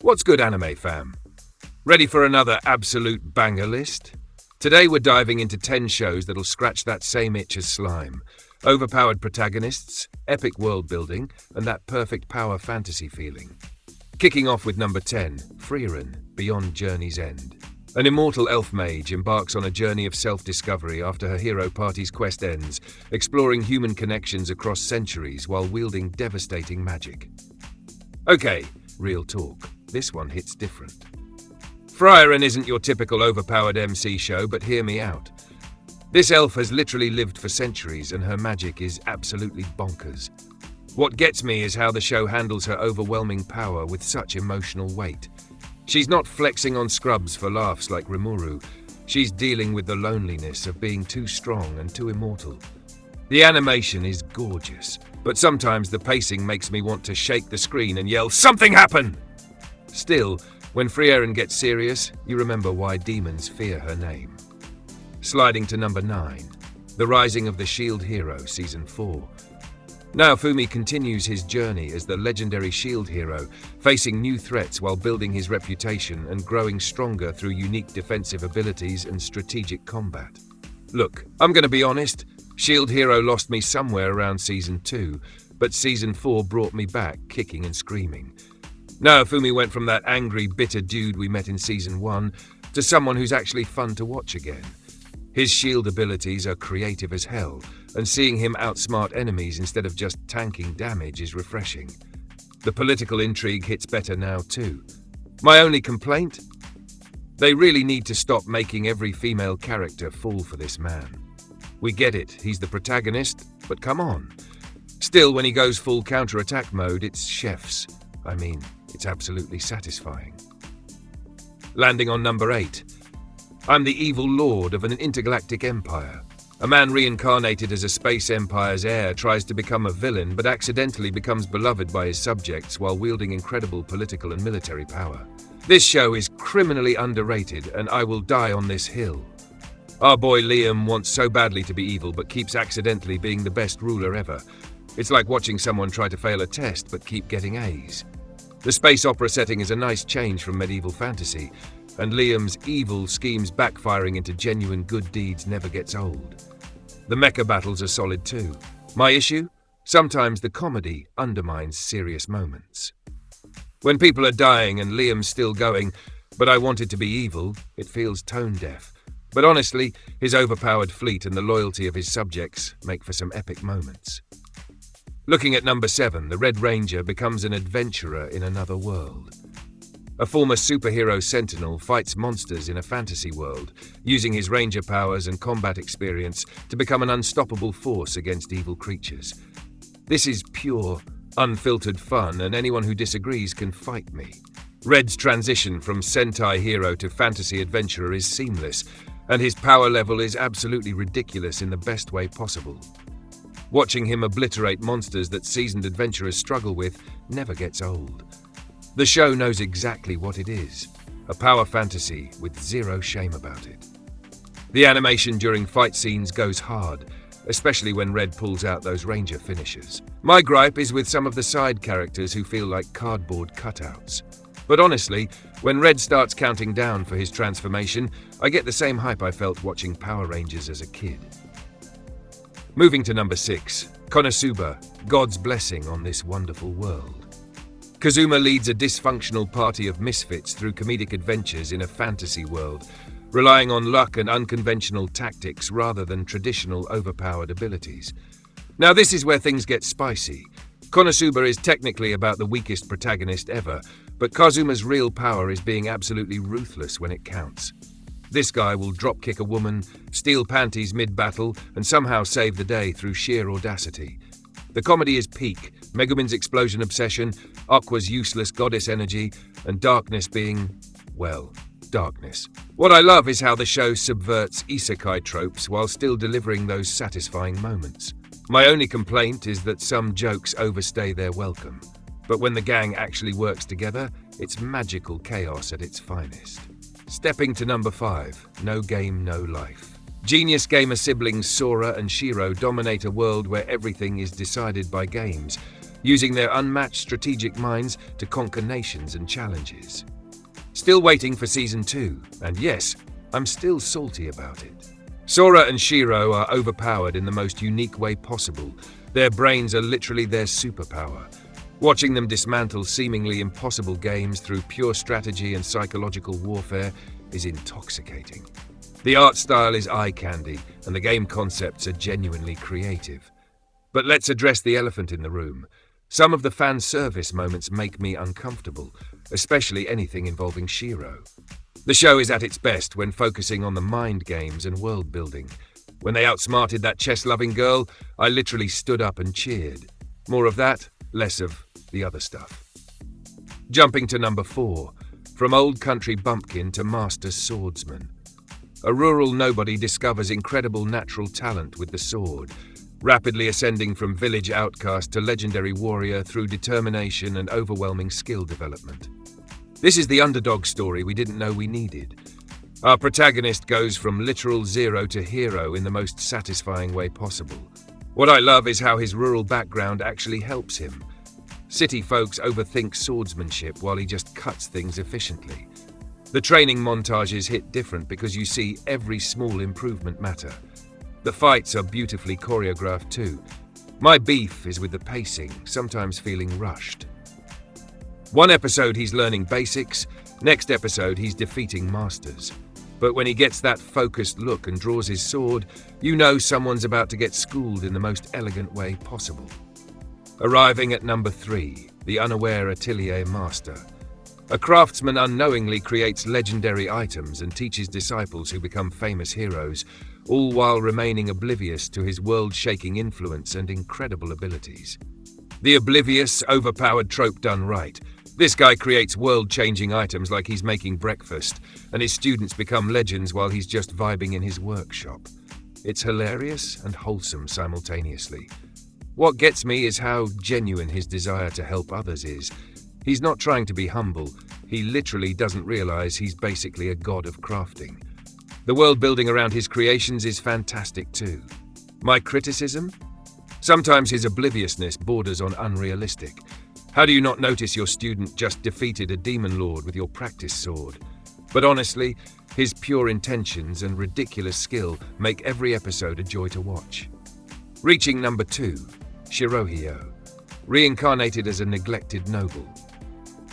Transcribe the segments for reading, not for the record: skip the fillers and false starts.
What's good, anime fam? Ready for another absolute banger list? Today we're diving into 10 shows that'll scratch that same itch as slime. Overpowered protagonists, epic world building, and that perfect power fantasy feeling. Kicking off with number 10, Frieren, Beyond Journey's End. An immortal elf mage embarks on a journey of self-discovery after her hero party's quest ends, exploring human connections across centuries while wielding devastating magic. Okay, real talk. This one hits different. Frieren isn't your typical overpowered MC show, but hear me out. This elf has literally lived for centuries and her magic is absolutely bonkers. What gets me is how the show handles her overwhelming power with such emotional weight. She's not flexing on scrubs for laughs like Rimuru. She's dealing with the loneliness of being too strong and too immortal. The animation is gorgeous, but sometimes the pacing makes me want to shake the screen and yell, "Something happen!" Still, when Frieren gets serious, you remember why demons fear her name. Sliding to number 9, The Rising of the Shield Hero Season 4. Naofumi continues his journey as the legendary shield hero, facing new threats while building his reputation and growing stronger through unique defensive abilities and strategic combat. Look, I'm gonna be honest, Shield Hero lost me somewhere around Season 2, but Season 4 brought me back kicking and screaming. Naofumi went from that angry, bitter dude we met in Season 1 to someone who's actually fun to watch again. His shield abilities are creative as hell, and seeing him outsmart enemies instead of just tanking damage is refreshing. The political intrigue hits better now too. My only complaint? They really need to stop making every female character fall for this man. We get it, he's the protagonist, but come on. Still, when he goes full counter-attack mode, it's chef's. I mean, it's absolutely satisfying. Landing on number 8. I'm the evil lord of an intergalactic empire. A man reincarnated as a space empire's heir tries to become a villain but accidentally becomes beloved by his subjects while wielding incredible political and military power. This show is criminally underrated and I will die on this hill. Our boy Liam wants so badly to be evil but keeps accidentally being the best ruler ever. It's like watching someone try to fail a test but keep getting A's. The space opera setting is a nice change from medieval fantasy, and Liam's evil schemes backfiring into genuine good deeds never gets old. The mecha battles are solid too. My issue? Sometimes the comedy undermines serious moments. When people are dying and Liam's still going, "But I wanted to be evil," it feels tone deaf. But honestly, his overpowered fleet and the loyalty of his subjects make for some epic moments. Looking at number 7, the Red Ranger becomes an adventurer in another world. A former superhero sentinel fights monsters in a fantasy world, using his ranger powers and combat experience to become an unstoppable force against evil creatures. This is pure, unfiltered fun, and anyone who disagrees can fight me. Red's transition from Sentai hero to fantasy adventurer is seamless, and his power level is absolutely ridiculous in the best way possible. Watching him obliterate monsters that seasoned adventurers struggle with never gets old. The show knows exactly what it is, a power fantasy with zero shame about it. The animation during fight scenes goes hard, especially when Red pulls out those ranger finishers. My gripe is with some of the side characters who feel like cardboard cutouts. But honestly, when Red starts counting down for his transformation, I get the same hype I felt watching Power Rangers as a kid. Moving to number 6, Konosuba, God's Blessing on This Wonderful World. Kazuma leads a dysfunctional party of misfits through comedic adventures in a fantasy world, relying on luck and unconventional tactics rather than traditional overpowered abilities. Now this is where things get spicy. Konosuba is technically about the weakest protagonist ever, but Kazuma's real power is being absolutely ruthless when it counts. This guy will dropkick a woman, steal panties mid-battle, and somehow save the day through sheer audacity. The comedy is peak, Megumin's explosion obsession, Aqua's useless goddess energy, and darkness being, well, darkness. What I love is how the show subverts Isekai tropes while still delivering those satisfying moments. My only complaint is that some jokes overstay their welcome, but when the gang actually works together, it's magical chaos at its finest. Stepping to number 5, No Game, No Life. Genius gamer siblings Sora and Shiro dominate a world where everything is decided by games, using their unmatched strategic minds to conquer nations and challenges. Still waiting for Season 2, and yes, I'm still salty about it. Sora and Shiro are overpowered in the most unique way possible. Their brains are literally their superpower. Watching them dismantle seemingly impossible games through pure strategy and psychological warfare is intoxicating. The art style is eye candy, and the game concepts are genuinely creative. But let's address the elephant in the room. Some of the fan service moments make me uncomfortable, especially anything involving Shiro. The show is at its best when focusing on the mind games and world building. When they outsmarted that chess-loving girl, I literally stood up and cheered. More of that, less of the other stuff. Jumping to number 4, from old country bumpkin to master swordsman. A rural nobody discovers incredible natural talent with the sword, rapidly ascending from village outcast to legendary warrior through determination and overwhelming skill development. This is the underdog story we didn't know we needed. Our protagonist goes from literal zero to hero in the most satisfying way possible. What I love is how his rural background actually helps him. City folks overthink swordsmanship while he just cuts things efficiently. The training montages hit different because you see every small improvement matter. The fights are beautifully choreographed too. My beef is with the pacing, sometimes feeling rushed. One episode he's learning basics, next episode he's defeating masters. But when he gets that focused look and draws his sword, you know someone's about to get schooled in the most elegant way possible. Arriving at number 3, the unaware Atelier master. A craftsman unknowingly creates legendary items and teaches disciples who become famous heroes, all while remaining oblivious to his world-shaking influence and incredible abilities. The oblivious, overpowered trope done right. This guy creates world-changing items like he's making breakfast, and his students become legends while he's just vibing in his workshop. It's hilarious and wholesome simultaneously. What gets me is how genuine his desire to help others is. He's not trying to be humble, he literally doesn't realize he's basically a god of crafting. The world building around his creations is fantastic too. My criticism? Sometimes his obliviousness borders on unrealistic. How do you not notice your student just defeated a demon lord with your practice sword? But honestly, his pure intentions and ridiculous skill make every episode a joy to watch. Reaching number 2, Shirohyo, reincarnated as a neglected noble.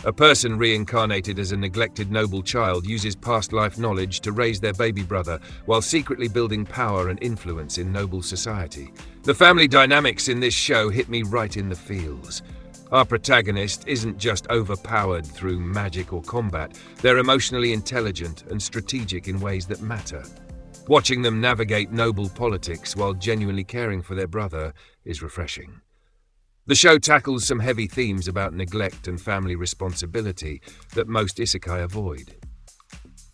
A person reincarnated as a neglected noble child uses past life knowledge to raise their baby brother while secretly building power and influence in noble society. The family dynamics in this show hit me right in the feels. Our protagonist isn't just overpowered through magic or combat, they're emotionally intelligent and strategic in ways that matter. Watching them navigate noble politics while genuinely caring for their brother is refreshing. The show tackles some heavy themes about neglect and family responsibility that most isekai avoid.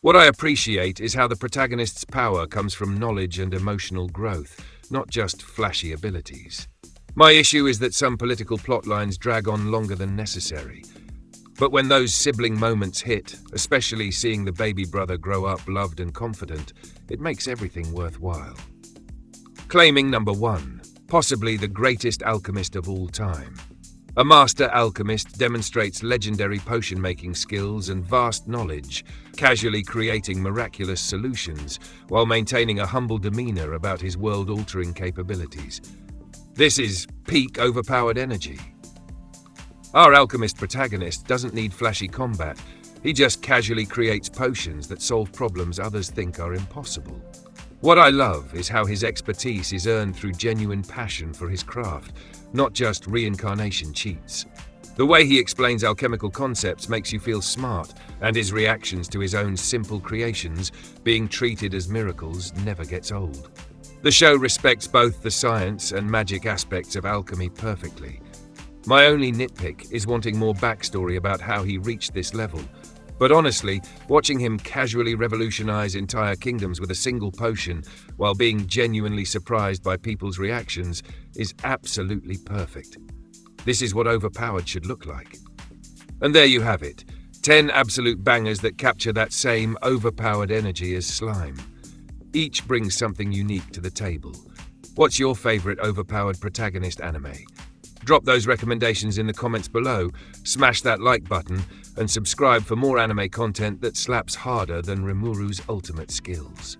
What I appreciate is how the protagonist's power comes from knowledge and emotional growth, not just flashy abilities. My issue is that some political plotlines drag on longer than necessary. But when those sibling moments hit, especially seeing the baby brother grow up loved and confident, it makes everything worthwhile. Claiming number 1, possibly the greatest alchemist of all time. A master alchemist demonstrates legendary potion-making skills and vast knowledge, casually creating miraculous solutions while maintaining a humble demeanor about his world-altering capabilities. This is peak overpowered energy. Our alchemist protagonist doesn't need flashy combat, he just casually creates potions that solve problems others think are impossible. What I love is how his expertise is earned through genuine passion for his craft, not just reincarnation cheats. The way he explains alchemical concepts makes you feel smart, and his reactions to his own simple creations, being treated as miracles, never gets old. The show respects both the science and magic aspects of alchemy perfectly. My only nitpick is wanting more backstory about how he reached this level. But honestly, watching him casually revolutionize entire kingdoms with a single potion while being genuinely surprised by people's reactions is absolutely perfect. This is what Overpowered should look like. And there you have it, 10 absolute bangers that capture that same overpowered energy as Slime. Each brings something unique to the table. What's your favorite overpowered protagonist anime? Drop those recommendations in the comments below, smash that like button, and subscribe for more anime content that slaps harder than Rimuru's ultimate skills.